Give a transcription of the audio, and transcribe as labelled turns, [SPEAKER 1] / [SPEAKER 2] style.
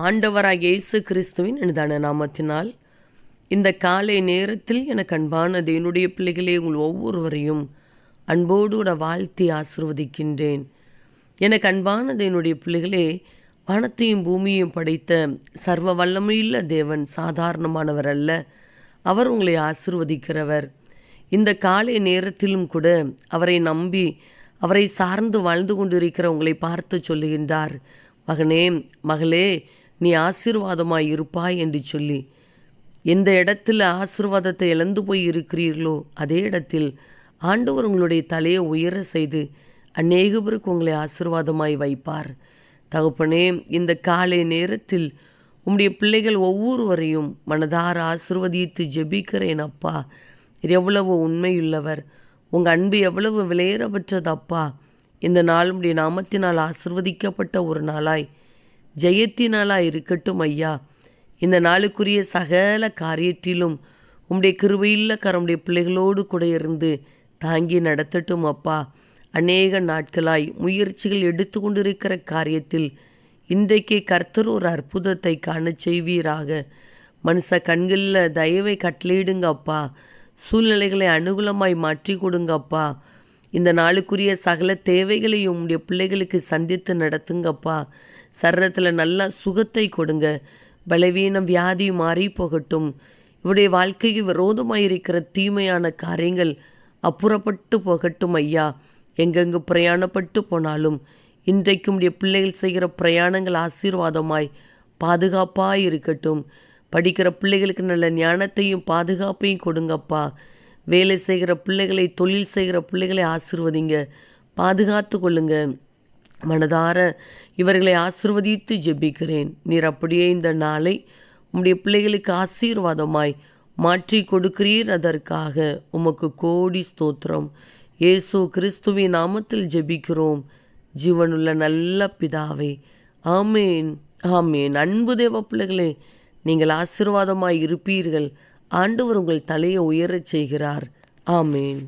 [SPEAKER 1] ஆண்டவராகிய இயேசு கிறிஸ்துவின் இனிதான நாமத்தினால் இந்த காலை நேரத்தில் எனக்கு அன்பான தேவனுடைய பிள்ளைகளே, உங்கள் ஒவ்வொருவரையும் அன்போடு கூட வாழ்த்தி ஆசீர்வதிக்கின்றேன். எனக்கு அன்பான தேவனுடைய பிள்ளைகளே, வானத்தையும் பூமியையும் படைத்த சர்வ வல்லமையுள்ள தேவன் சாதாரணமானவர் அல்ல. அவர் உங்களை ஆசீர்வதிக்கிறவர். இந்த காலை நேரத்திலும் கூட அவரை நம்பி அவரை சார்ந்து வாழ்ந்து கொண்டிருக்கிற உங்களை பார்த்து சொல்லுகின்றார், மகனே மகளே, நீ ஆசீர்வாதமாய் இருப்பாய் என்று சொல்லி. எந்த இடத்துல ஆசீர்வாதத்தை இழந்து போய் இருக்கிறீர்களோ அதே இடத்தில் ஆண்டவர் உங்களுடைய தலையை உயர செய்து அநேக பேருக்கு உங்களை ஆசீர்வாதமாய் வைப்பார். தகப்பனே, இந்த காலை நேரத்தில் உம்முடைய பிள்ளைகள் ஒவ்வொருவரையும் மனதார ஆசீர்வதித்து ஜெபிக்கிறேன் அப்பா. எவ்வளவு உண்மையுள்ளவர், உங்கள் அன்பு எவ்வளவு விலையேறப்பட்டது அப்பா. இந்த நாள் உம்முடைய நாமத்தினால் ஆசீர்வதிக்கப்பட்ட ஒரு நாளாய் ஜெயத்தினாலாய் இருக்கட்டும் ஐயா. இந்த நாளுக்குரிய சகல காரியத்திலும் உம்முடைய கிருபையுள்ள கரமுடைய பிள்ளைகளோடு கூட இருந்து தாங்கி நடத்தட்டும் அப்பா. அநேக நாட்களாய் முயற்சிகள் எடுத்து கொண்டிருக்கிற காரியத்தில் இன்றைக்கு கர்த்தர் ஒரு அற்புதத்தை காண செய்வீராக. மனுஷ கண்களில் தயவை கட்டளையிடுங்க அப்பா. சூழ்நிலைகளை அனுகூலமாய் மாற்றி கொடுங்கப்பா. இந்த நாளுக்குரிய சகல தேவைகளையும் உம்முடைய பிள்ளைகளுக்கு சந்தித்து நடத்துங்கப்பா. சரீரத்தில் நல்ல சுகத்தை கொடுங்க. பலவீனம் வியாதி மாறி போகட்டும். இவருடைய வாழ்க்கைக்கு விரோதமாயிருக்கிற தீமையான காரியங்கள் அப்புறப்பட்டு போகட்டும் ஐயா. எங்கெங்கு பிரயாணப்பட்டு போனாலும் இன்றைக்கும் உடைய பிள்ளைகள் செய்கிற பிரயாணங்கள் ஆசீர்வாதமாய் பாதுகாப்பாய் இருக்கட்டும். படிக்கிற பிள்ளைகளுக்கு நல்ல ஞானத்தையும் பாதுகாப்பையும் கொடுங்கப்பா. வேலை செய்கிற பிள்ளைகளை, தொழில் செய்கிற பிள்ளைகளை ஆசீர்வதிங்க, பாதுகாத்து கொள்ளுங்க. மனதார இவர்களை ஆசீர்வதித்து ஜெபிக்கிறேன். நீர் அப்படியே இந்த நாளை உம்முடைய பிள்ளைகளுக்கு ஆசீர்வாதமாய் மாற்றி கொடுக்கிறீர். அதற்காக உமக்கு கோடி ஸ்தோத்திரம். இயேசு கிறிஸ்துவின் நாமத்தில் ஜெபிக்கிறோம் ஜீவனுள்ள நல்ல பிதாவே, ஆமேன் ஆமேன். அன்பு தேவ பிள்ளைகளே, நீங்கள் ஆசீர்வாதமாய் இருப்பீர்கள். ஆண்டவர் உங்கள் தலையை உயரச் செய்கிறார். ஆமேன்.